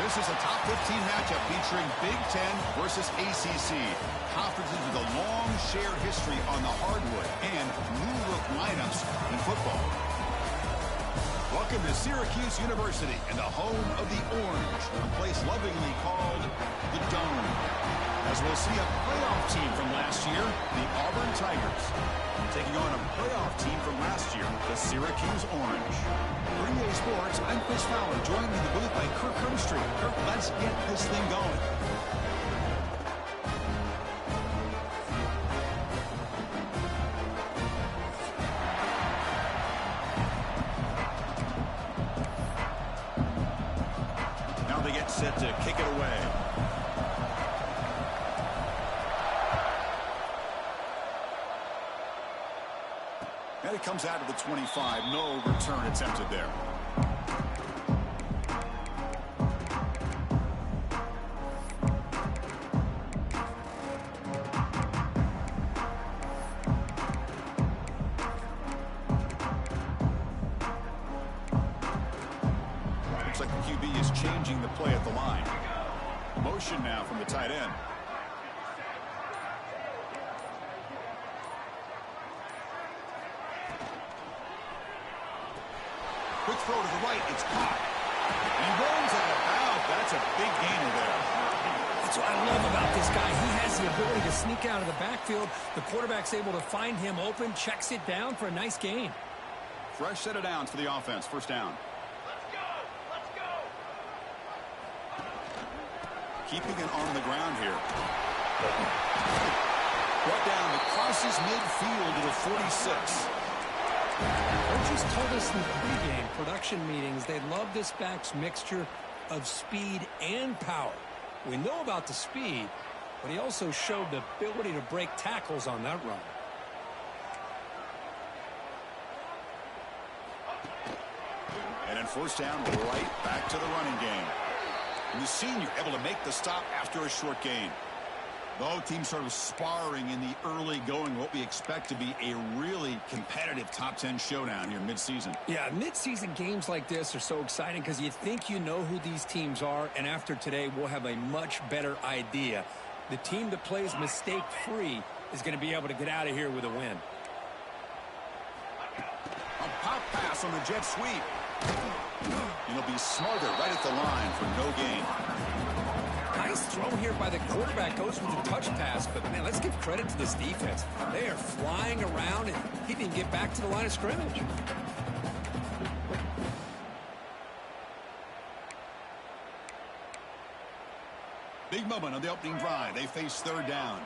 This is a top 15 matchup featuring Big Ten versus ACC. Conferences with a long shared history on the hardwood and new look lineups in football. Welcome to Syracuse University and the home of the Orange, a place lovingly called the Dome. As we'll see a playoff team from last year, the Auburn Tigers, taking on a playoff team from last year, the Syracuse Orange. For EA Sports, I'm Chris Fowler, joined in the booth by Kirk Hermstreet. Kirk, let's get this thing going. Now they get set to kick it away. And it comes out of the 25. No return attempted there. Looks like the QB is changing the play at the line. Motion now from the tight end. Quick throw to the right. It's caught. And he rolls out of bounds. That's a big gainer there. That's what I love about this guy. He has the ability to sneak out of the backfield. The quarterback's able to find him open, checks it down for a nice gain. Fresh set of downs for the offense. First down. Let's go. Let's go. Keeping it on the ground here. Brought down that crosses midfield to the 46. Coaches told us in the pregame production meetings they love this back's mixture of speed and power. We know about the speed, but he also showed the ability to break tackles on that run. And in first down, right back to the running game. And the senior able to make the stop after a short gain. Both teams sort of sparring in the early going, what we expect to be a really competitive top 10 showdown here midseason. Yeah, midseason games like this are so exciting because you think you know who these teams are, and after today we'll have a much better idea. The team that plays mistake-free is going to be able to get out of here with a win. A pop pass on the jet sweep. It'll be smarter right at the line for no gain. Nice throw here by the quarterback. Goes with a touch pass, but, man, let's give credit to this defense. They are flying around, and he didn't get back to the line of scrimmage. Big moment on the opening drive. They face third down.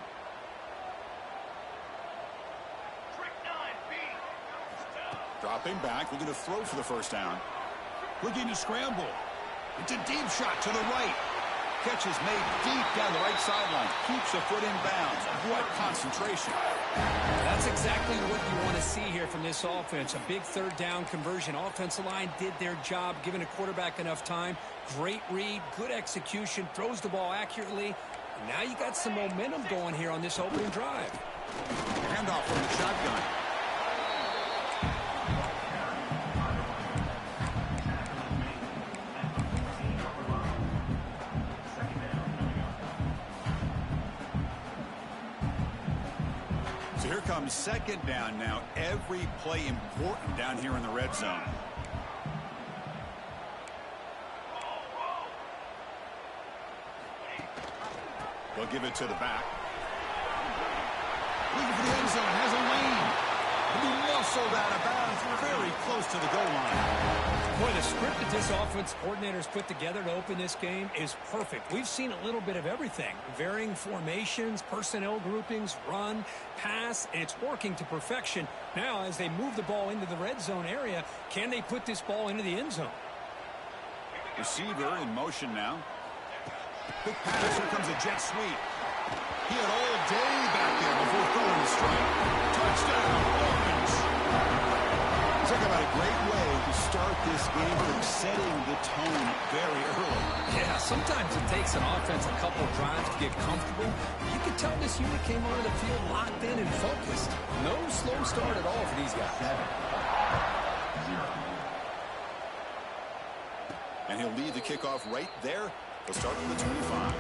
Dropping back, looking to throw for the first down. Looking to scramble. It's a deep shot to the right. Catch is made deep down the right sideline. Keeps a foot in bounds. What concentration. That's exactly what you want to see here from this offense. A big third down conversion. Offensive line did their job, giving a quarterback enough time. Great read, good execution, throws the ball accurately. And now you got some momentum going here on this opening drive. Handoff from the shotgun. So here comes second down now. Every play important down here in the red zone. They'll give it to the back. Looking for the end zone. Has a lane. He'll be muscled out of bounds. Very close to the goal line. Boy, the script that this offense coordinator's put together to open this game is perfect. We've seen a little bit of everything. Varying formations, personnel groupings, run, pass, and it's working to perfection. Now, as they move the ball into the red zone area, can they put this ball into the end zone? Receiver in motion now. Quick pass. Here comes a jet sweep. He had all day back there before throwing the strike. Touchdown, Orange. Talk about a great way to start this game from setting the tone very early. Yeah, sometimes it takes an offense a couple drives to get comfortable. You can tell this unit came onto the field locked in and focused. No slow start at all for these guys. And he'll lead the kickoff right there They'll start at the 25.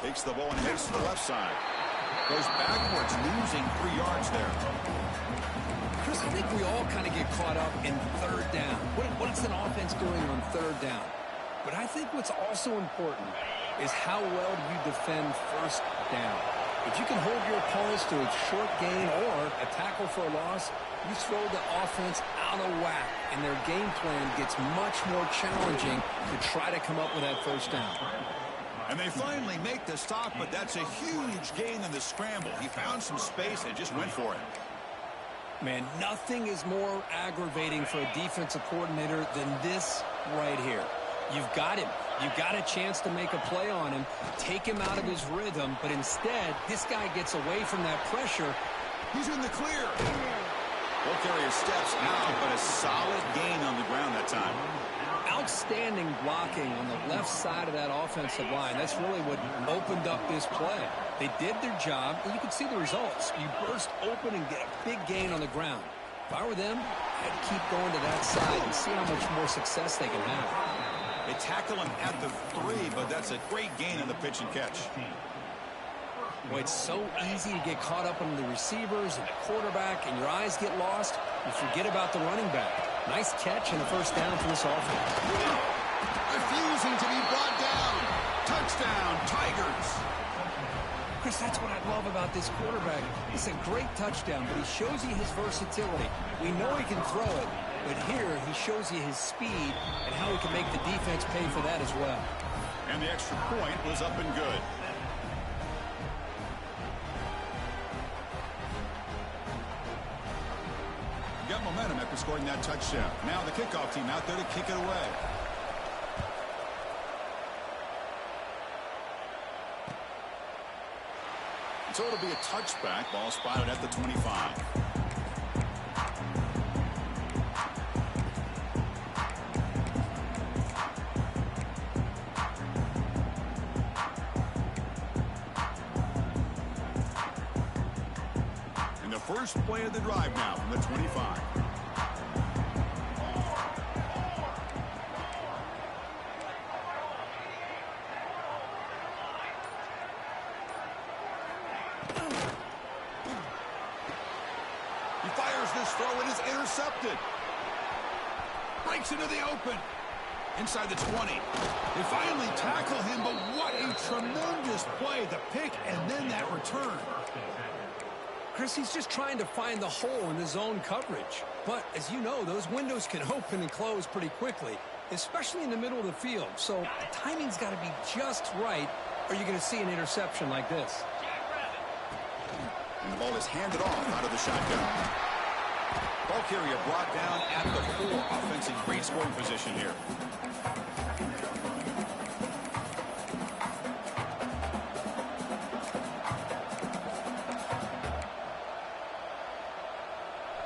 Takes the ball and heads to the left side. Goes backwards, losing 3 yards there. Chris, I think we all kind of get caught up in third down. What's an offense doing on third down? But I think what's also important is how well do you defend first down. If you can hold your opponents to a short gain or a tackle for a loss, you throw the offense out of whack, and their game plan gets much more challenging to try to come up with that first down. And they finally make the stop, but that's a huge gain in the scramble. He found some space and just went for it. Man, nothing is more aggravating for a defensive coordinator than this right here. You've got him. You've got a chance to make a play on him, take him out of his rhythm, but instead, this guy gets away from that pressure. He's in the clear. Ball carrier steps out, but a solid gain on the ground that time. Outstanding blocking on the left side of that offensive line. That's really what opened up this play. They did their job, and you can see the results. You burst open and get a big gain on the ground. If I were them, I'd keep going to that side and see how much more success they can have. They tackle him at the 3, but that's a great gain on the pitch and catch. Boy, it's so easy to get caught up on the receivers and the quarterback, and your eyes get lost. You forget about the running back. Nice catch and a first down for this offense. Refusing to be brought down. Touchdown, Tigers. Chris, that's what I love about this quarterback. It's a great touchdown, but he shows you his versatility. We know he can throw it, but here he shows you his speed and how he can make the defense pay for that as well. And the extra point was up and good. Got momentum after scoring that touchdown. Now the kickoff team out there to kick it away. So it'll be a touchback. Ball spotted at the 25. And the first play of the drive now from the 25. He fires this throw. It is intercepted. Breaks into the open. Inside the 20. They finally tackle him, but what a tremendous play. The pick and then that return. Chris, he's just trying to find the hole in the zone coverage. But, as you know, those windows can open and close pretty quickly, especially in the middle of the field. So the timing's got to be just right, or you're going to see an interception like this. And the ball is handed off out of the shotgun. Ball carrier brought down at the 4. Offense in great scoring position here.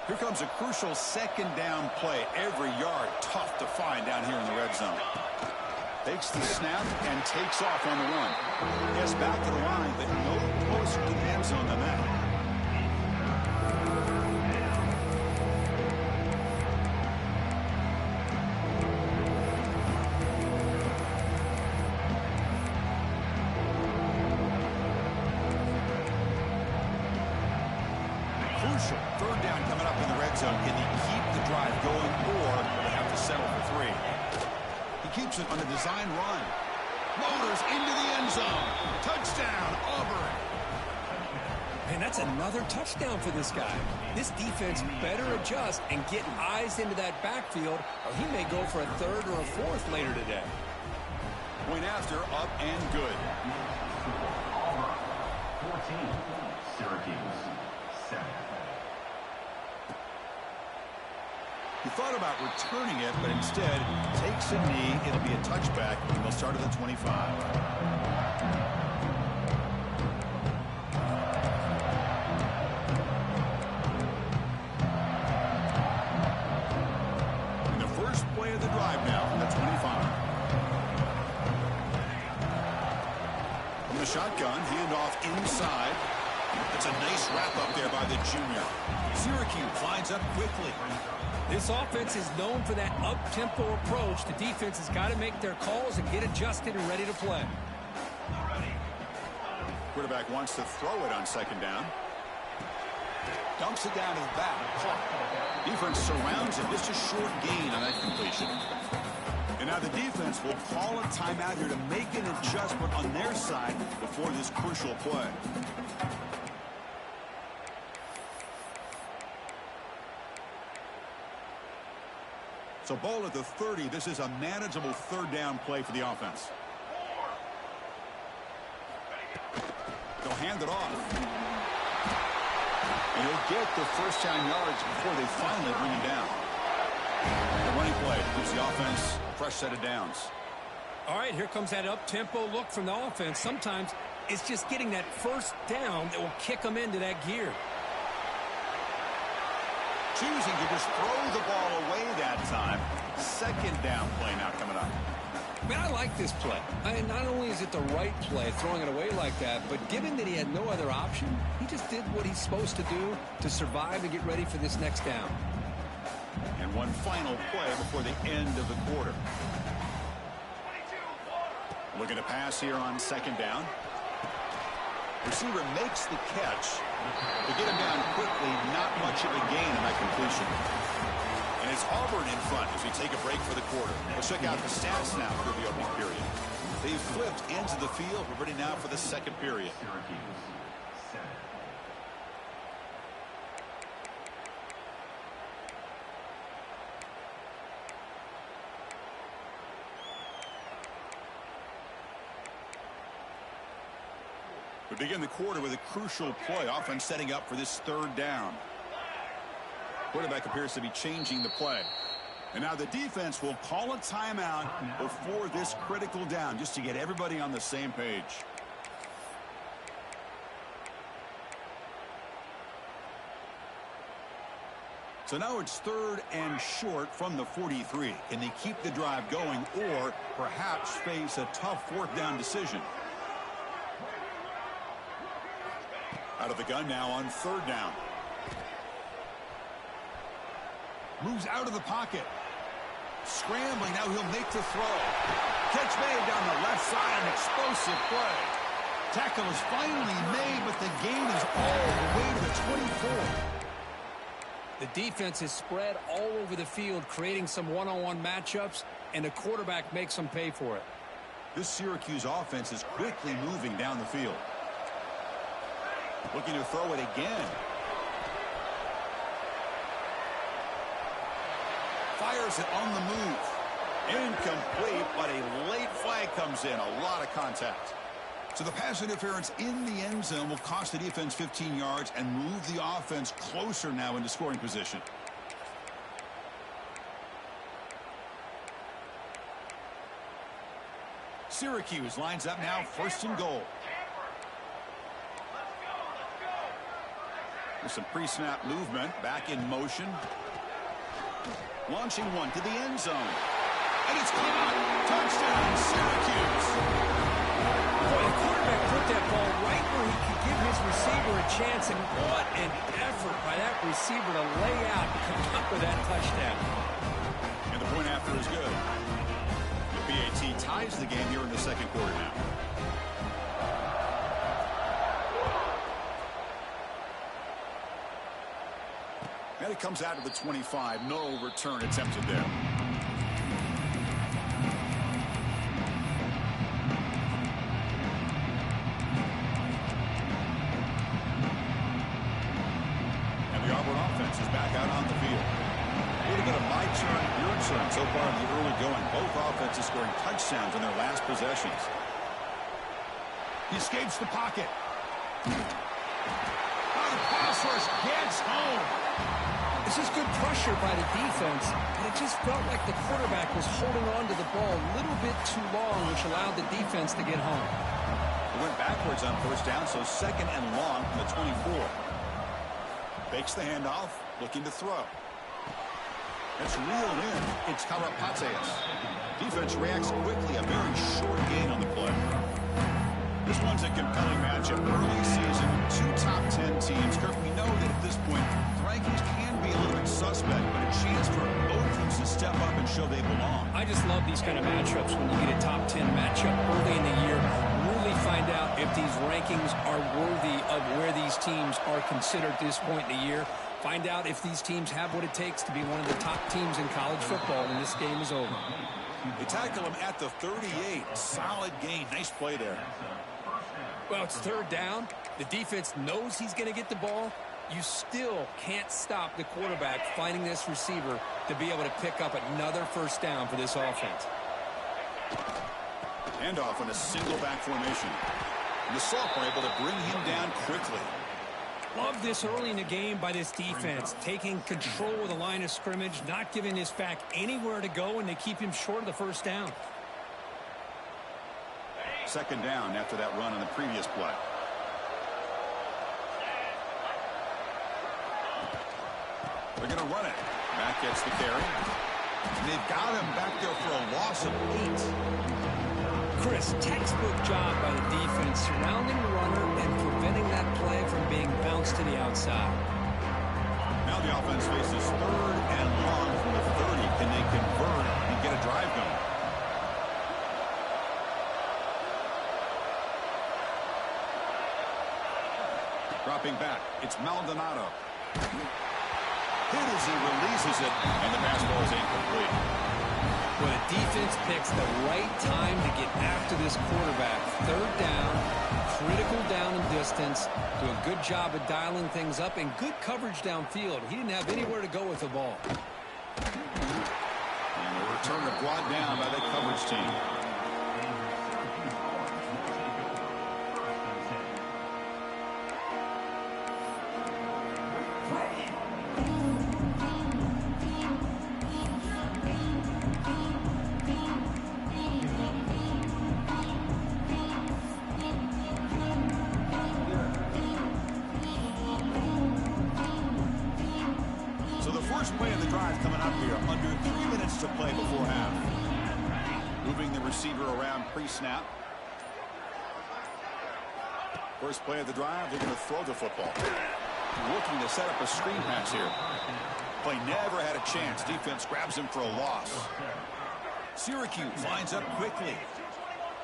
Here comes a crucial second down play. Every yard tough to find down here in the red zone. Takes the snap and takes off on the run. Gets back to the line, but no closer to the end zone than that. Crucial third down coming up in the red zone. Can he keep the drive going, or will they have to settle for 3? He keeps it on a design run. Motors into the end zone. Touchdown, Auburn. And that's another touchdown for this guy. This defense better adjust and get eyes into that backfield, or he may go for a 3rd or a 4th later today. Point after, up and good. Auburn, 14. Syracuse, 7. He thought about returning it, but instead takes a knee. It'll be a touchback, and they'll start at the 25. play of the drive now from the 25. From the shotgun, handoff inside. It's a nice wrap-up there by the junior. Syracuse lines up quickly. This offense is known for that up-tempo approach. The defense has got to make their calls and get adjusted and ready to play. Quarterback wants to throw it on second down. Dumps it down to the back. Defense surrounds him. Just a short gain on that completion. And now the defense will call a timeout here to make an adjustment on their side before this crucial play. So ball at the 30. This is a manageable third down play for the offense. They'll hand it off. And he'll get the first down yards before they finally bring him down. The running play gives the offense a fresh set of downs. All right, here comes that up-tempo look from the offense. Sometimes it's just getting that first down that will kick them into that gear. Choosing to just throw the ball away that time. Second down play now coming up. Man, I like this play. Not only is it the right play, throwing it away like that, but given that he had no other option, he just did what he's supposed to do to survive and get ready for this next down. And one final play before the end of the quarter. Looking to pass here on second down. Receiver makes the catch. To get him down quickly, not much of a gain on that completion. And it's Auburn in front as we take a break for the quarter. We'll check out the stats now for the opening period. They've flipped into the field. We're ready now for the second period. We begin the quarter with a crucial play, offense setting up for this third down. Quarterback appears to be changing the play. And now the defense will call a timeout before this critical down, just to get everybody on the same page. So now it's third and short from the 43. Can they keep the drive going or perhaps face a tough fourth down decision? Out of the gun now on third down. Moves out of the pocket. Scrambling, now he'll make the throw. Catch made down the left side, an explosive play. Tackle is finally made, but the gain is all the way to the 24. The defense is spread all over the field, creating some one-on-one matchups, and the quarterback makes them pay for it. This Syracuse offense is quickly moving down the field. Looking to throw it again. Fires it on the move. Incomplete, but a late flag comes in. A lot of contact. So the pass interference in the end zone will cost the defense 15 yards and move the offense closer now into scoring position. Syracuse lines up now first and goal. There's some pre-snap movement. Back in motion. Launching one to the end zone. And it's caught. Touchdown, Syracuse. Boy, the quarterback put that ball right where he could give his receiver a chance, and what an effort by that receiver to lay out and come up with that touchdown. And the point after is good. The PAT ties the game here in the second quarter now. And it comes out to the 25. No return attempted there. And the Auburn offense is back out on the field. A little bit of my turn, your turn so far in the early going. Both offenses scoring touchdowns in their last possessions. He escapes the pocket. Oh, the pass rush gets home. This is good pressure by the defense, but it just felt like the quarterback was holding on to the ball a little bit too long, which allowed the defense to get home. It went backwards on first down, so second and long from the 24. Fakes the handoff, looking to throw. That's reeled in. It's Karapateas. Defense reacts quickly. A very short gain on the play. This one's a compelling matchup. Early season, two top 10 teams. Kirk, we know that at this point, the rankings can be a little bit suspect, but a chance for both teams to step up and show they belong. I just love these kind of matchups when you get a top 10 matchup early in the year. Really find out if these rankings are worthy of where these teams are considered at this point in the year. Find out if these teams have what it takes to be one of the top teams in college football when this game is over. They tackle him at the 38. Solid gain. Nice play there. Well, it's third down. The defense knows he's going to get the ball. You still can't stop the quarterback finding this receiver to be able to pick up another first down for this offense. Handoff in a single back formation. And the sophomore able to bring him down quickly. Love this early in the game by this defense, taking control of the line of scrimmage, not giving this back anywhere to go, and they keep him short of the first down. Second down after that run on the previous play. They're going to run it. Back gets the carry. And they've got him back there for a loss of 8. Chris, textbook job by the defense surrounding the runner and preventing that play from being bounced to the outside. Now the offense faces third and long from the 30. Can they convert and get a drive going? Dropping back, it's Maldonado. Hit as he releases it, and the pass ball is incomplete. Well, the defense picks the right time to get after this quarterback. Third down, critical down and distance. Do a good job of dialing things up and good coverage downfield. He didn't have anywhere to go with the ball. And the return is brought down by the coverage team. First play of the drive coming up here. Under 3 minutes to play before half. Moving the receiver around pre-snap. First play of the drive, they're going to throw the football. Looking to set up a screen pass here. Play never had a chance. Defense grabs him for a loss. Syracuse lines up quickly.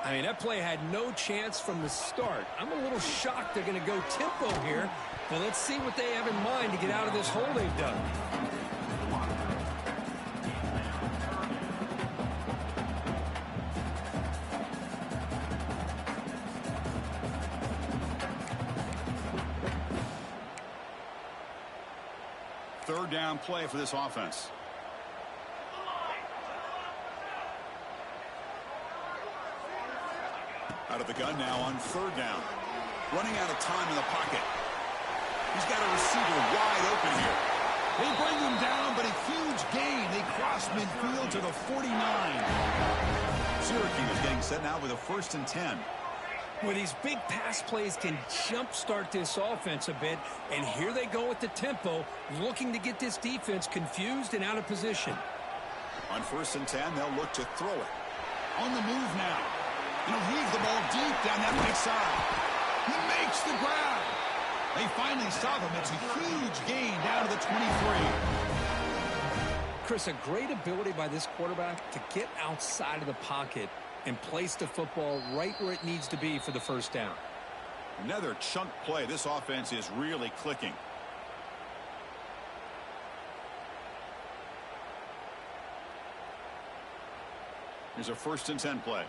I mean, that play had no chance from the start. I'm a little shocked they're going to go tempo here. But let's see what they have in mind to get out of this hole they've done. Third down play for this offense. Out of the gun now on third down. Running out of time in the pocket. He's got a receiver wide open here. They bring him down, but a huge gain. They cross midfield to the 49. Syracuse getting set now with a 1st and 10. Well, these big pass plays can jumpstart this offense a bit, and here they go with the tempo, looking to get this defense confused and out of position. On 1st and 10, they'll look to throw it. On the move now. He'll heave the ball deep down that right side. He makes the grab. They finally stop him. It's a huge gain down to the 23. Chris, a great ability by this quarterback to get outside of the pocket and place the football right where it needs to be for the first down. Another chunk play. This offense is really clicking. Here's a 1st and 10 play.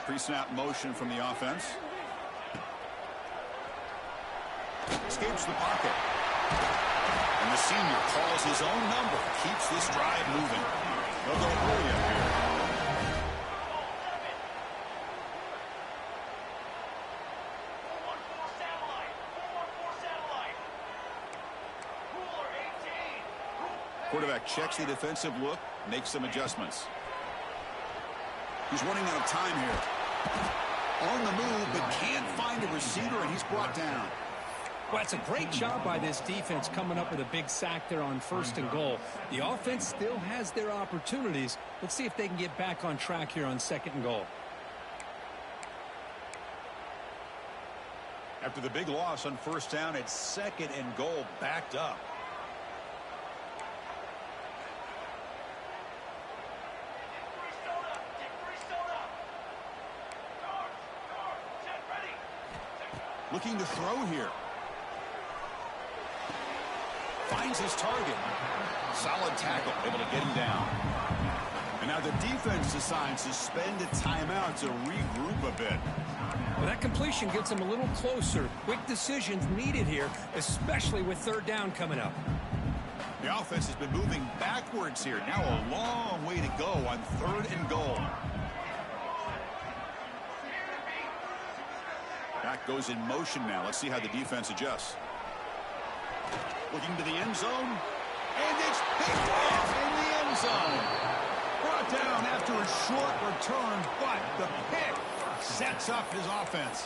Pre-snap motion from the offense. Escapes the pocket. And the senior calls his own number. Keeps this drive moving. They'll go early up here. Quarterback checks the defensive look, makes some adjustments. He's running out of time here. On the move, but can't find a receiver, and he's brought down. Well, it's a great job by this defense coming up with a big sack there on 1st and goal. The offense still has their opportunities. Let's see if they can get back on track here on 2nd and goal. After the big loss on 1st down, it's 2nd and goal, backed up. Looking to throw here. Finds his target. Solid tackle, able to get him down. And now the defense decides to spend a timeout to regroup a bit. Well, that completion gets them a little closer. Quick decisions needed here, especially with 3rd down coming up. The offense has been moving backwards here. Now a long way to go on 3rd and goal. Back goes in motion now. Let's see how the defense adjusts. Looking to the end zone. And it's picked off in the end zone. Brought down after a short return, but the pick sets up his offense.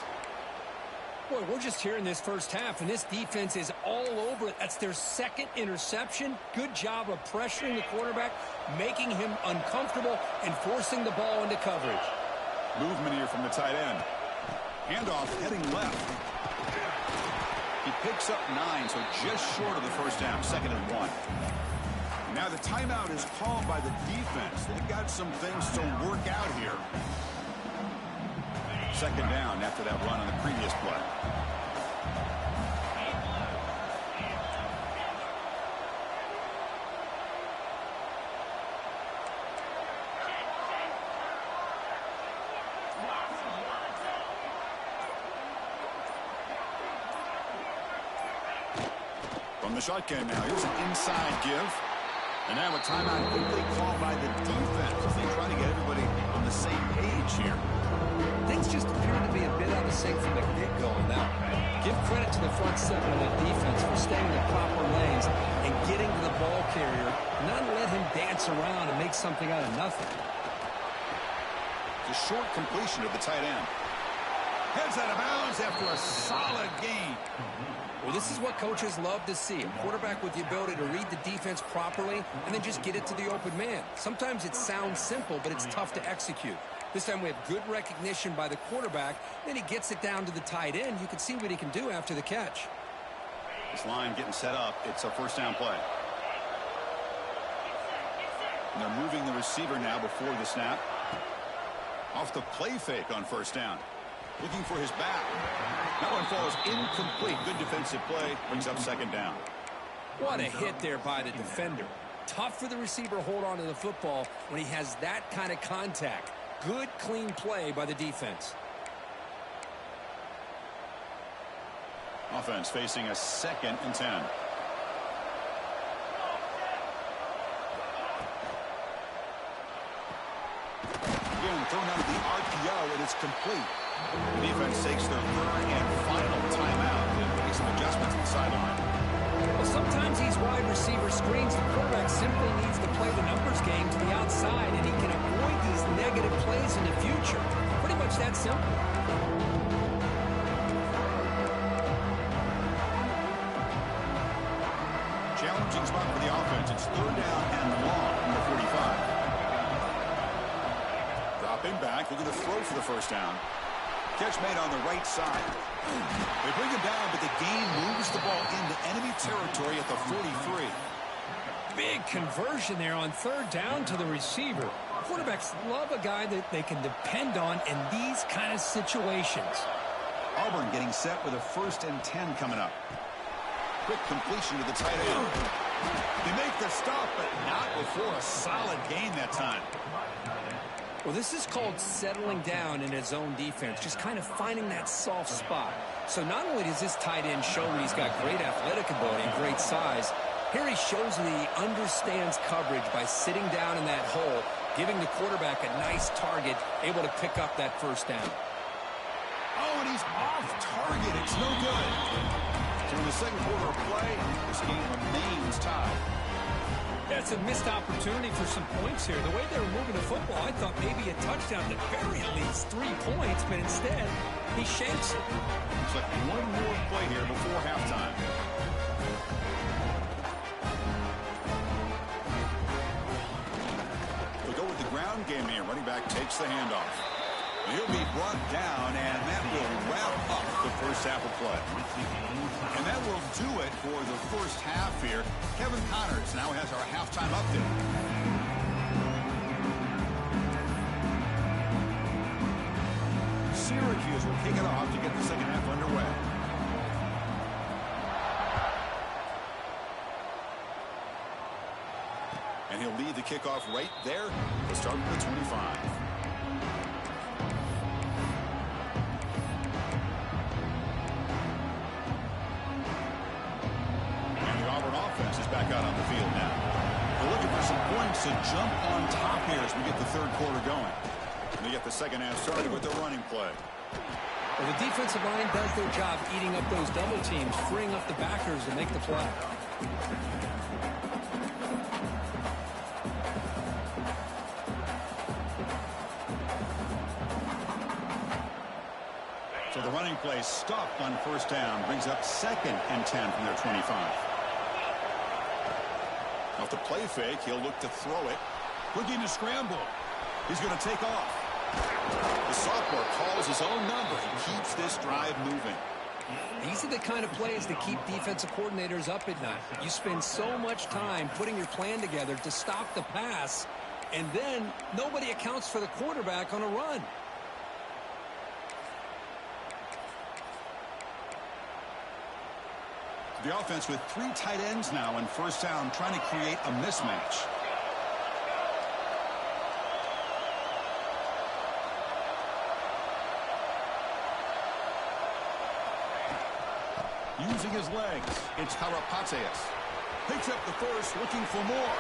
Boy, we're just here in this 1st half, and this defense is all over it. That's their 2nd interception. Good job of pressuring the quarterback, making him uncomfortable, and forcing the ball into coverage. Movement here from the tight end. Handoff heading left. He picks up 9, so just short of the 1st down, 2nd and 1. Now the timeout is called by the defense. They've got some things to work out here. 2nd down after that run on the previous play. From the shotgun now, here's an inside give. And now a timeout quickly called by the defense as they try to get everybody on the same page here. Things just appear to be a bit out of sync from the get-go on that one. Give credit to the front 7 of the defense for staying in the proper lanes and getting to the ball carrier, not let him dance around and make something out of nothing. It's a short completion of the tight end. Heads out of bounds after a solid gain. Well, this is what coaches love to see. A quarterback with the ability to read the defense properly and then just get it to the open man. Sometimes it sounds simple, but it's tough to execute. This time we have good recognition by the quarterback. Then he gets it down to the tight end. You can see what he can do after the catch. This line getting set up. It's a 1st down play. And they're moving the receiver now before the snap. Off the play fake on 1st down. Looking for his back. That one falls incomplete. Good defensive play. Brings up 2nd down. What a hit there by the defender. Tough for the receiver to hold on to the football when he has that kind of contact. Good, clean play by the defense. Offense facing a 2nd and 10. Again, thrown out of the RPO, and it's complete. The defense takes their 3rd and final timeout to make some adjustments on the sideline. Well, sometimes these wide receiver screens, the quarterback simply needs to play the numbers game to the outside, and he can avoid these negative plays in the future. Pretty much that simple. Challenging spot for the offense. It's 3rd down and long from the 45. Dropping back, looking to throw for the 1st down. Catch made on the right side. They bring him down, but the gain moves the ball into enemy territory at the 43. Big conversion there on 3rd down to the receiver. Quarterbacks love a guy that they can depend on in these kind of situations. Auburn getting set with a 1st and 10 coming up. Quick completion to the tight end. They make the stop, but not before a solid gain that time. Well, this is called settling down in his own defense, just kind of finding that soft spot. So not only does this tight end show that he's got great athletic ability and great size, here he shows that he understands coverage by sitting down in that hole, giving the quarterback a nice target, able to pick up that 1st down. Oh, and he's off target. It's no good. So in the 2nd quarter of play, this game remains tied. That's a missed opportunity for some points here. The way they were moving the football, I thought maybe a touchdown at the very least 3 points, but instead, he shanks it. Looks like one more play here before halftime. We'll go with the ground game here. Running back takes the handoff. He'll be brought down, and that will wrap up the first half of play. And that will do it for the first half here. Kevin Connors now has our halftime update. Syracuse will kick it off to get the second half underway. And he'll lead the kickoff right there. We'll start with the 25. Back out on the field now. We're looking for some points to jump on top here as we get the third quarter going. And we get the second half started with the running play. Well, the defensive line does their job eating up those double teams, freeing up the backers to make the play. So the running play stopped on first down, brings up 2nd and 10 from their 25. Off the play fake, he'll look to throw it. Looking to scramble. He's going to take off. The sophomore calls his own number and keeps this drive moving. These are the kind of plays that keep defensive coordinators up at night. You spend so much time putting your plan together to stop the pass, and then nobody accounts for the quarterback on a run. The offense with 3 tight ends now in first down, trying to create a mismatch. Using his legs, it's Karapateas. Picks up the first, looking for more.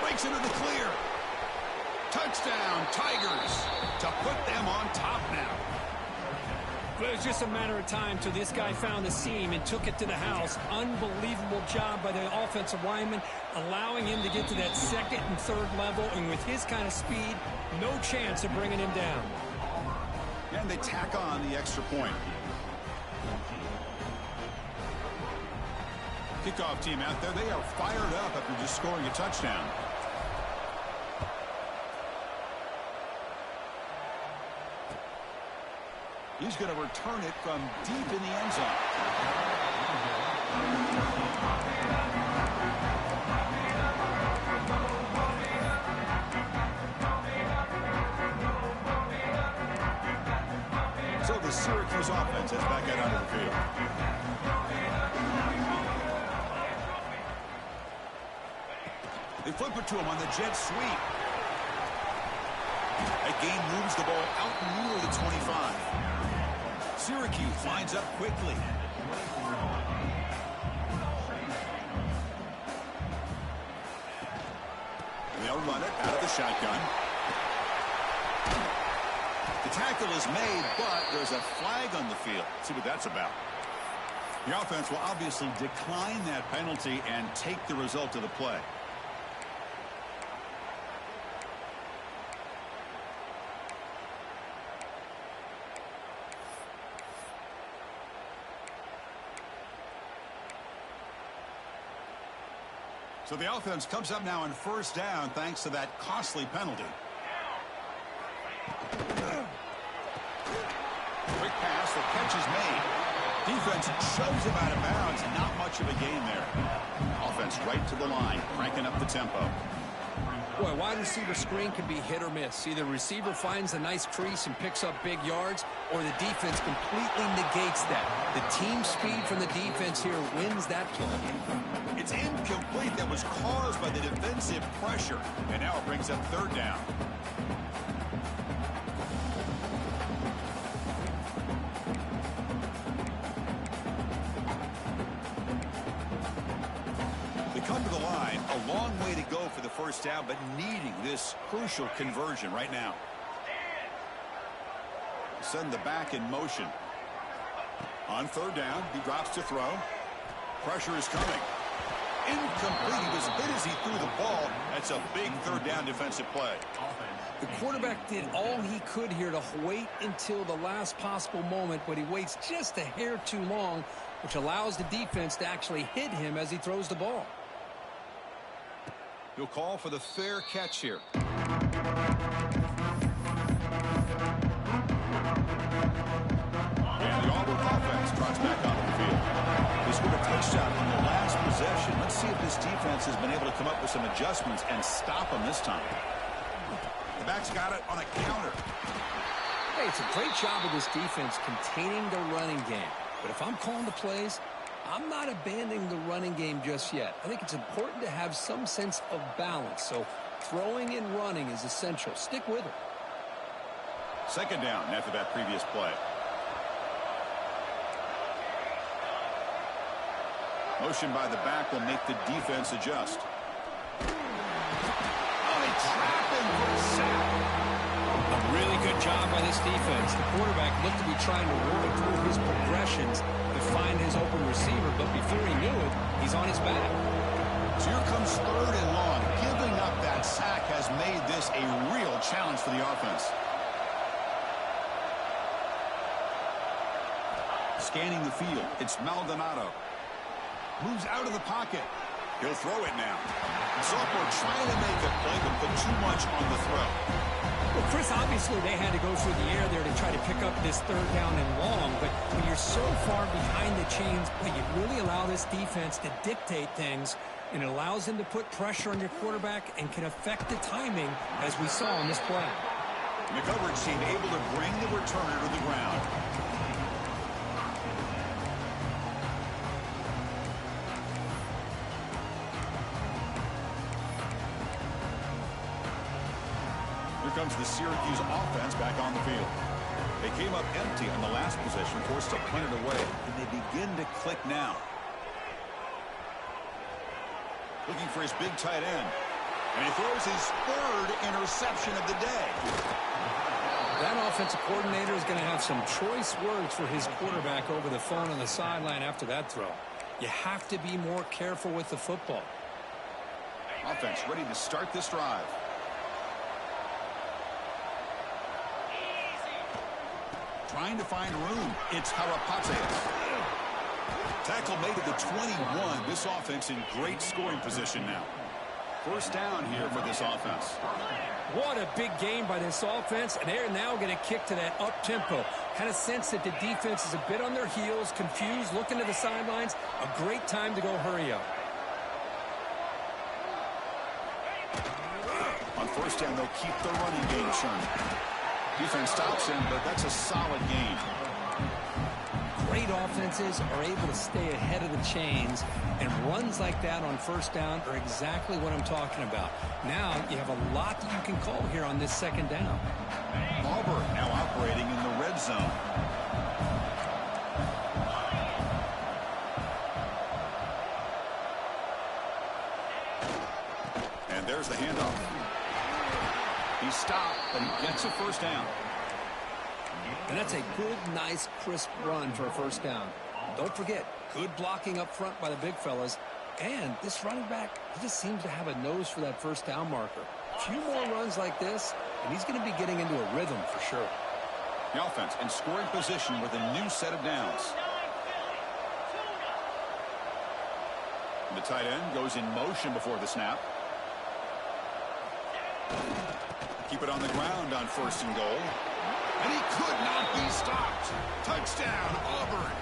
Breaks into the clear. Touchdown, Tigers, to put them on top now. It was just a matter of time till this guy found the seam and took it to the house. Unbelievable job by the offensive lineman, allowing him to get to that second and third level. And with his kind of speed, no chance of bringing him down. And they tack on the extra point. Kickoff team out there, they are fired up after just scoring a touchdown. He's going to return it from deep in the end zone. So the Syracuse offense is back out onto the field. They flip it to him on the jet sweep. That game moves the ball out near the 25. Syracuse lines up quickly. They'll run it out of the shotgun. The tackle is made, but there's a flag on the field. Let's see what that's about. The offense will obviously decline that penalty and take the result of the play. So the offense comes up now in first down thanks to that costly penalty. Quick pass, the catch is made. Defense shoves him out of bounds. Not much of a gain there. Offense right to the line, cranking up the tempo. Boy, wide receiver screen can be hit or miss. Either the receiver finds a nice crease and picks up big yards, or the defense completely negates that. The team speed from the defense here wins that play. It's incomplete. That was caused by the defensive pressure. And now it brings up third down. They come to the line. A long way to go for the first down, but needing this crucial conversion right now. Send the back in motion. On third down, he drops to throw. Pressure is coming. incomplete. He was hit as he threw the ball. That's a big third down defensive play. The quarterback did all he could here to wait until the last possible moment, but he waits just a hair too long, which allows the defense to actually hit him as he throws the ball. He'll call for the fair catch here. And the Auburn offense trots back onto the field. They scored a touchdown on the last possession. Let's see if this defense has been able to come up with some adjustments and stop them this time. The back's got it on a counter. Hey, it's a great job of this defense containing the running game. But if I'm calling the plays, I'm not abandoning the running game just yet. I think it's important to have some sense of balance. So throwing and running is essential. Stick with it. Second down after that previous play. Motion by the back will make the defense adjust. A really good job by this defense. The quarterback looked to be trying to work through his progressions to find his open receiver, but before he knew it, he's on his back. So here comes third and long. Giving up that sack has made this a real challenge for the offense. Scanning the field, it's Maldonado. Moves out of the pocket. He'll throw it now. Sophomore trying to make a play, but put too much on the throw. Well, Chris, obviously they had to go through the air there to try to pick up this third down and long, but when you're so far behind the chains, you really allow this defense to dictate things, and it allows them to put pressure on your quarterback and can affect the timing, as we saw on this play. And the coverage team able to bring the returner to the ground. Here comes the Syracuse offense back on the field. They came up empty on the last possession, forced to punt it away, and they begin to click now. Looking for his big tight end. And he throws his third interception of the day. That offensive coordinator is going to have some choice words for his quarterback over the phone on the sideline after that throw. You have to be more careful with the football. Offense ready to start this drive. Trying to find room. It's Harapates. Tackle made at the 21. This offense in great scoring position now. First down here for this offense. What a big game by this offense, and they're now going to kick to that up-tempo. Kind of sense that the defense is a bit on their heels, confused, looking to the sidelines. A great time to go hurry up. On first down, they'll keep the running game churning. Defense stops him, but that's a solid gain. Great offenses are able to stay ahead of the chains, and runs like that on first down are exactly what I'm talking about. Now you have a lot that you can call here on this second down. Auburn now operating in the red zone. And there's the handoff. He stopped, but he gets a first down. And that's a good, nice, crisp run for a first down. Don't forget, good blocking up front by the big fellas. And this running back, he just seems to have a nose for that first down marker. A few more runs like this, and he's going to be getting into a rhythm for sure. The offense in scoring position with a new set of downs. The tight end goes in motion before the snap. Keep it on the ground on first and goal. And he could not be stopped. Touchdown, Auburn.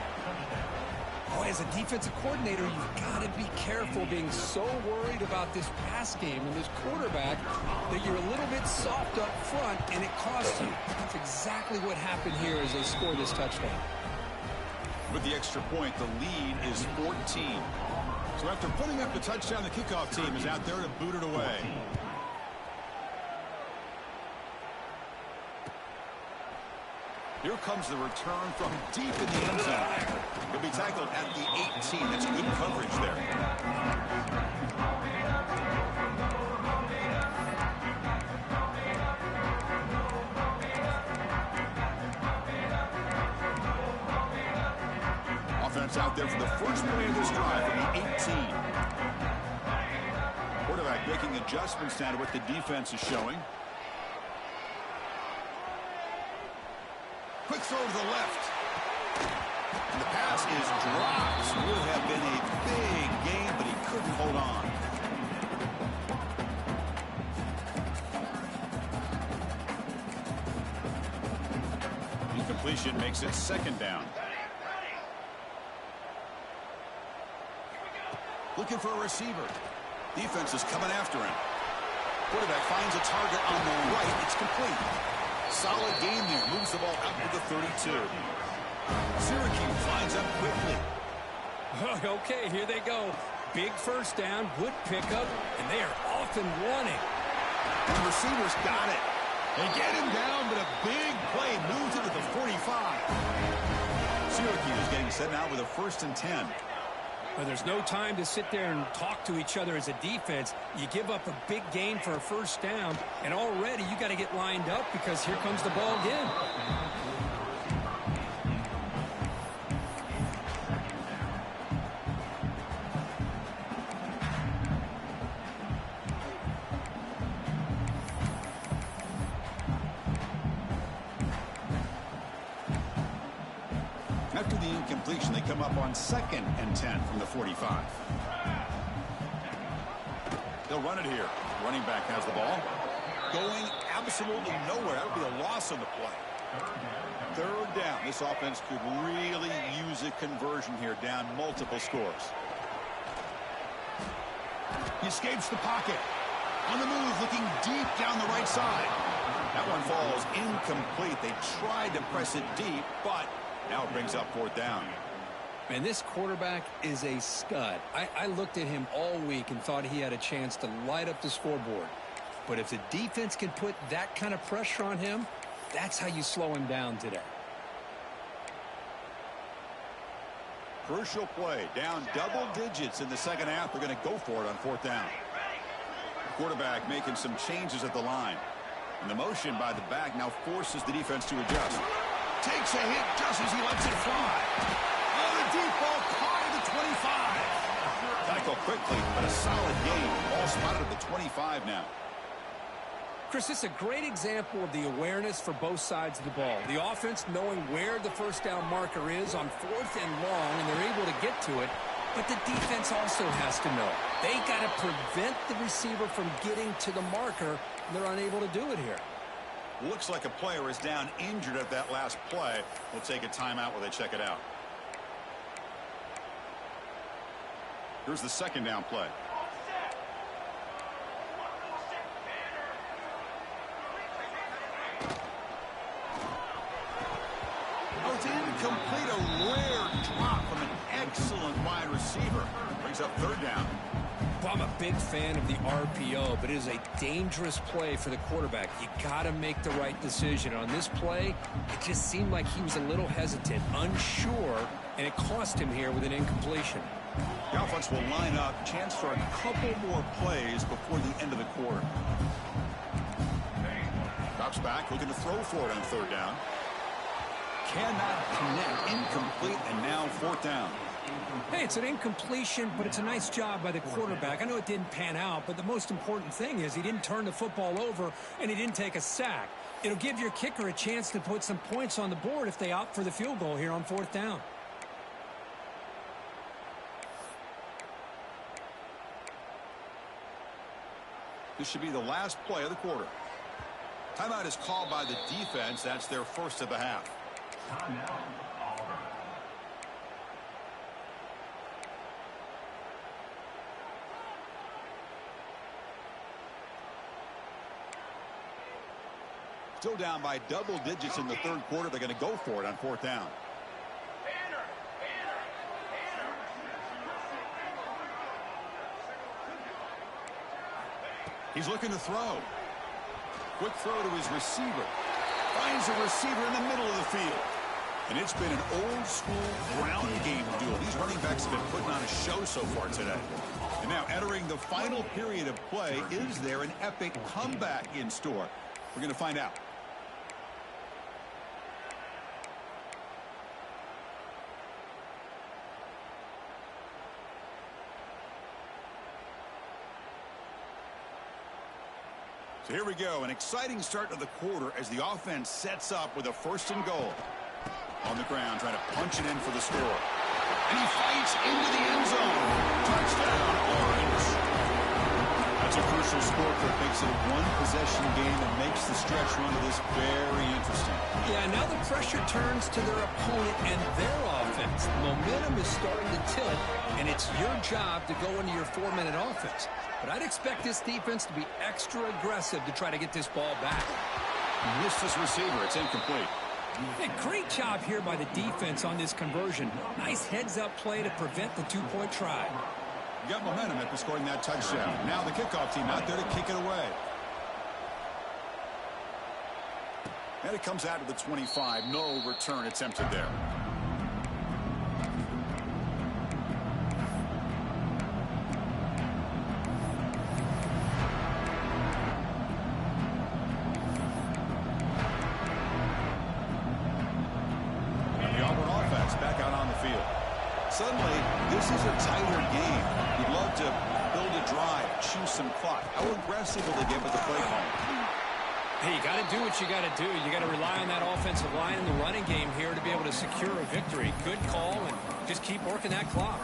Oh, as a defensive coordinator, you've got to be careful being so worried about this pass game and this quarterback that you're a little bit soft up front, and it costs you. That's exactly what happened here as they score this touchdown. With the extra point, the lead is 14. So after putting up the touchdown, the kickoff team is out there to boot it away. Here comes the return from deep in the end zone. He'll be tackled at the 18. That's good coverage there. Offense out there for the first play of this drive from the 18. making adjustments now to what the defense is showing. Quick throw to the left. And the pass is dropped. Would have been a big gain, but he couldn't hold on. Incompletion makes it second down. Looking for a receiver. Defense is coming after him. Quarterback finds a target on the right. It's complete. Solid game there. Moves the ball out to the 32. Syracuse lines up quickly. Okay, here they go. Big first down, good pickup, and they are off and running. And the receivers got it. They get him down, but a big play moves it to the 45. Syracuse getting set now with a 1st and 10. But there's no time to sit there and talk to each other as a defense. You give up a big gain for a first down, and already you got to get lined up because here comes the ball again. After the incompletion, they come up on 2nd and 10 from the 45. They'll run it here. Running back has the ball. Going absolutely nowhere. That would be a loss on the play. 3rd down. This offense could really use a conversion here, down multiple scores. He escapes the pocket. On the move, looking deep down the right side. That one falls incomplete. They tried to press it deep, but now it brings up 4th down. And this quarterback is a stud. I looked at him all week and thought he had a chance to light up the scoreboard. But if the defense can put that kind of pressure on him, that's how you slow him down today. Crucial play. Down double digits in the second half. They're going to go for it on 4th down. The quarterback making some changes at the line. And the motion by the back now forces the defense to adjust. Takes a hit just as he lets it fly. Oh, the deep ball caught at the 25. Tackle quickly, but a solid gain. Ball spotted at the 25 now. Chris, it's a great example of the awareness for both sides of the ball. The offense knowing where the first down marker is on 4th and long, and they're able to get to it. But the defense also has to know. They got to prevent the receiver from getting to the marker, and they're unable to do it here. Looks like a player is down injured at that last play. We'll take a timeout while they check it out. Here's the 2nd down play. Oh, it's incomplete. A rare drop from an excellent wide receiver. Brings up 3rd down. Well, I'm a big fan of the RPO, but it is a dangerous play for the quarterback. You got to make the right decision. On this play, it just seemed like he was a little hesitant, unsure, and it cost him here with an incompletion. The offense will line up. Chance for a couple more plays before the end of the quarter. Drops back, looking to throw for it on 3rd down. Cannot connect. Incomplete, and now 4th down. Hey, it's an incompletion, but it's a nice job by the quarterback. I know it didn't pan out, but the most important thing is he didn't turn the football over and he didn't take a sack. It'll give your kicker a chance to put some points on the board if they opt for the field goal here on 4th down. This should be the last play of the quarter. Timeout is called by the defense. That's their 1st of the half. Timeout, Auburn. Still down by double digits in the 3rd quarter. They're going to go for it on 4th down. He's looking to throw. Quick throw to his receiver. Finds a receiver in the middle of the field. And it's been an old-school ground game duel. These running backs have been putting on a show so far today. And now entering the final period of play, is there an epic comeback in store? We're going to find out. So here we go, an exciting start to the quarter as the offense sets up with a 1st and goal. On the ground, trying to punch it in for the score. And he fights into the end zone. Touchdown, Orange. That's a crucial score that makes it a one-possession game and makes the stretch run of this very interesting. Yeah, now the pressure turns to their opponent and their offense. The momentum is starting to tilt, and it's your job to go into your 4-minute offense. But I'd expect this defense to be extra aggressive to try to get this ball back. Missed his receiver. It's incomplete. Hey, great job here by the defense on this conversion. Nice heads-up play to prevent the 2-point try. You got momentum after scoring that touchdown. Now the kickoff team out there to kick it away. And it comes out to the 25. No return attempted there. Back out on the field. Suddenly, this is a tighter game. You'd love to build a drive, choose some clock. How aggressive will they get with the play call? Hey, you got to do what you got to do. You got to rely on that offensive line in the running game here to be able to secure a victory. Good call, and just keep working that clock.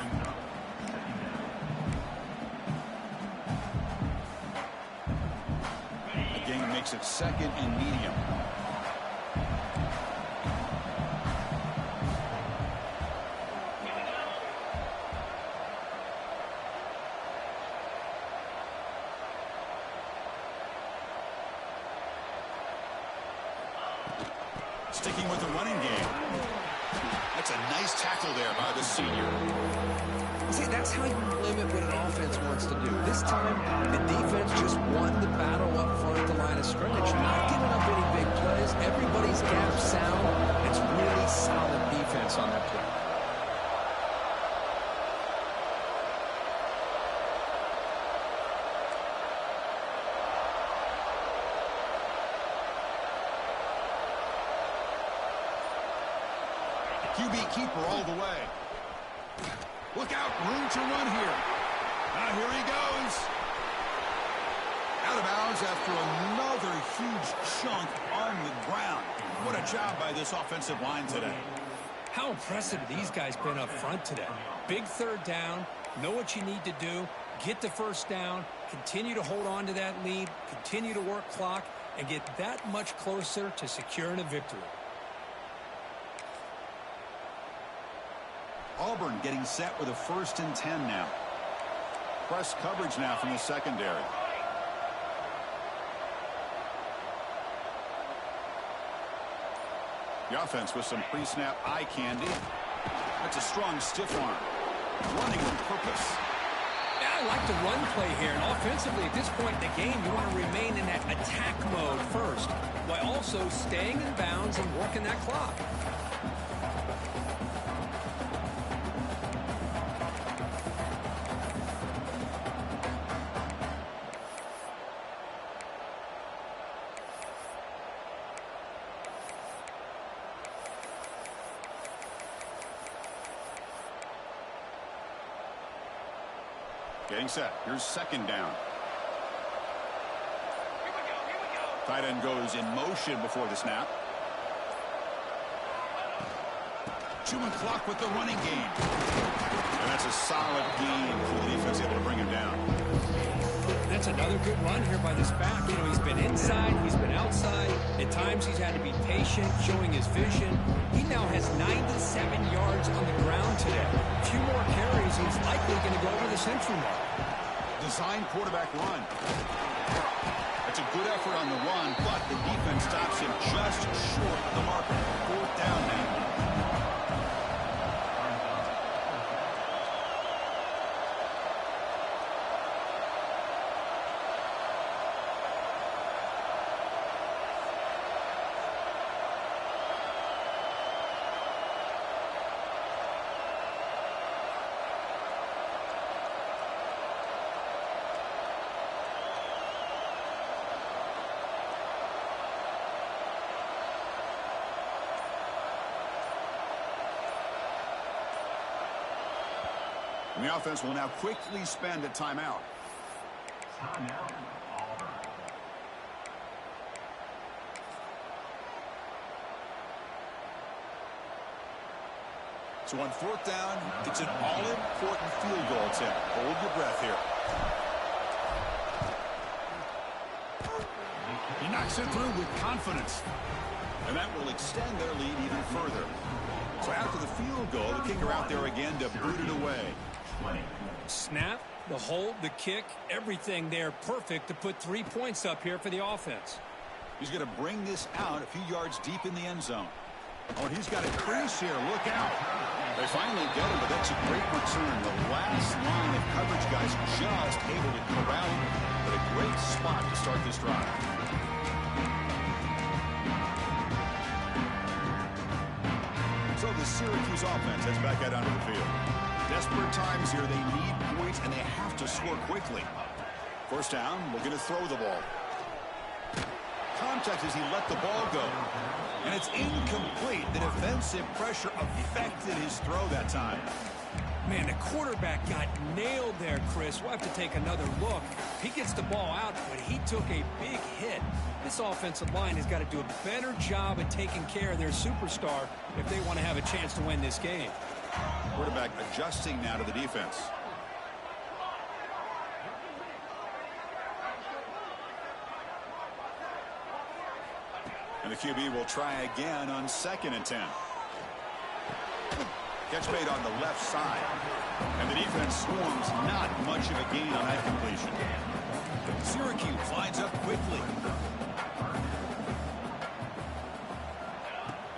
The game makes it 2nd and medium. Sticking with the running game. That's a nice tackle there by the senior. See, that's how you limit what an offense wants to do. This time, the defense just won the battle up front at the line of scrimmage. Not giving up any big plays. Everybody's gap sound. It's really solid defense on that play. QB keeper all the way. Look out, room to run here. Now here he goes. Out of bounds after another huge chunk on the ground. What a job by this offensive line today. How impressive have these guys been up front today? Big 3rd down, know what you need to do, get the 1st down, continue to hold on to that lead, continue to work clock, and get that much closer to securing a victory. Auburn getting set with a 1st and 10 now. Press coverage now from the secondary. The offense with some pre-snap eye candy. That's a strong stiff arm. Running with purpose. Yeah, I like the run play here. And offensively, at this point in the game, you want to remain in that attack mode first, while also staying in bounds and working that clock. Getting set. Here's 2nd down. Tight end goes in motion before the snap. Chewing clock with the running game. And that's a solid game for the defense, able to bring him down. That's another good run here by this back. You know, he's been inside, he's been outside. At times he's had to be patient, showing his vision. He now has 97 yards on the ground today. A few more carries, he's likely going to go over the century mark. Design quarterback run. That's a good effort on the run, but the defense stops him just short of the marker. 4th down now. And the offense will now quickly spend a timeout. Timeout, Auburn. So on fourth down, it's an all-important field goal attempt. Hold your breath here. He knocks it through with confidence. And that will extend their lead even further. So after the field goal, the kicker out there again to boot it away. Snap, the hold, the kick, everything there perfect to put 3 points up here for the offense. He's going to bring this out a few yards deep in the end zone. Oh, and he's got a crease here. Look out. They finally get him, but that's a great return. The last line of coverage guys just able to corral him. But a great spot to start this drive. So the Syracuse offense heads back out onto the field. Desperate times here. They need points, and they have to score quickly. First down, we're going to throw the ball. Contact as he let the ball go. And it's incomplete. The defensive pressure affected his throw that time. Man, the quarterback got nailed there, Chris. We'll have to take another look. He gets the ball out, but he took a big hit. This offensive line has got to do a better job at taking care of their superstar if they want to have a chance to win this game. Quarterback adjusting now to the defense. And the QB will try again on 2nd and 10. Catch made on the left side. And the defense swarms, not much of a gain on that completion. Syracuse lines up quickly.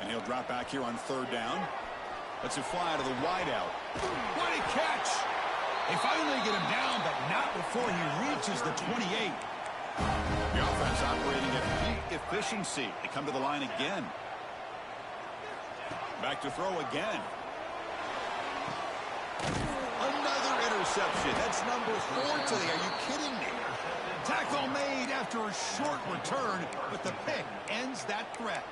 And he'll drop back here on 3rd down. Lets it fly out of the wideout. What a catch! They finally get him down, but not before he reaches the 28. The offense operating at peak efficiency. They come to the line again. Back to throw again. Another interception. That's number 4 today. Are you kidding me? Tackle made after a short return, but the pick ends that threat.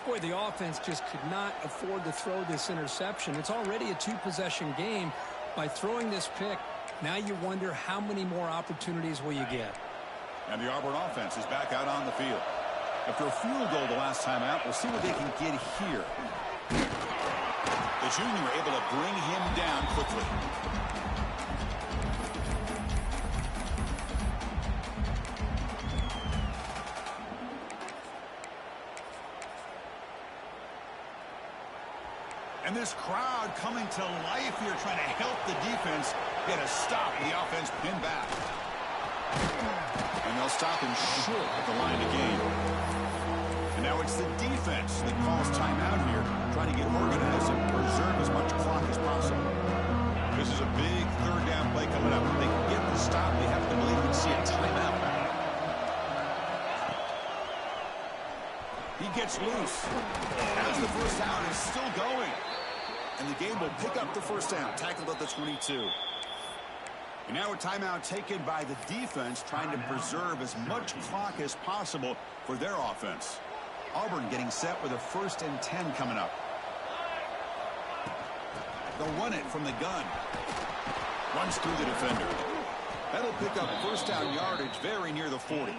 Boy, the offense just could not afford to throw this interception. It's already a 2-possession game. By throwing this pick, now you wonder how many more opportunities will you get. And the Auburn offense is back out on the field. After a field goal the last time out, we'll see what they can get here. The junior able to bring him down quickly. And this crowd coming to life here, trying to help the defense get a stop. The offense pinned back. And they'll stop him short at the line of game. And now it's the defense that calls timeout here, trying to get organized and preserve as much clock as possible. This is a big 3rd down play coming up. If they can get the stop, they have to believe we can see a timeout. He gets loose. As the first down is still going. And the game will pick up the first down, tackled at the 22. And now a timeout taken by the defense, trying to preserve as much clock as possible for their offense. Auburn getting set with a 1st and 10 coming up. They'll run it from the gun. Runs through the defender. That'll pick up first down yardage very near the 40.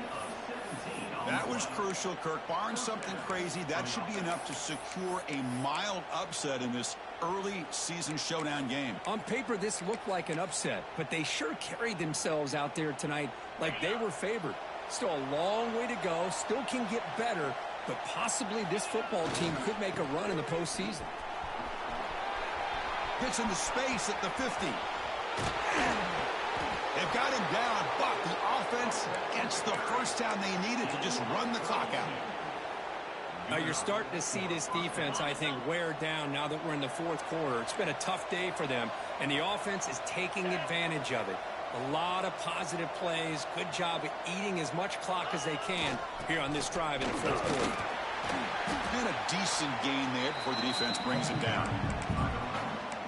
That was crucial, Kirk. Barring something crazy, that should be enough to secure a mild upset in this early season showdown game. On paper, this looked like an upset, but they sure carried themselves out there tonight like they were favored. Still a long way to go, still can get better, but possibly this football team could make a run in the postseason. Gets into space at the 50. They've got him down, but the offense gets the first down they needed to just run the clock out. Now you're starting to see this defense, I think, wear down now that we're in the 4th quarter. It's been a tough day for them, and the offense is taking advantage of it. A lot of positive plays. Good job at eating as much clock as they can here on this drive in the 4th quarter. And a decent gain there before the defense brings him down.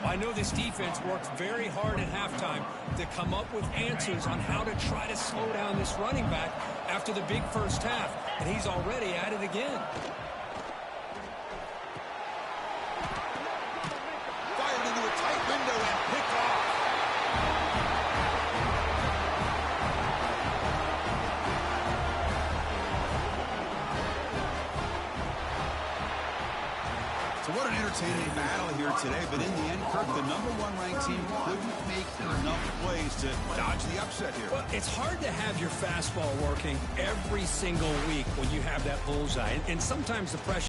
I know this defense worked very hard at halftime to come up with answers on how to try to slow down this running back after the big first half, and he's already at it again. Fired into a tight window and picked off. So what an entertaining battle here today, but in the end, Kirk, the #1 ranked team couldn't make enough plays to dodge the upset here. Well, it's hard to have your fastball working every single week when you have that bullseye, and sometimes the pressure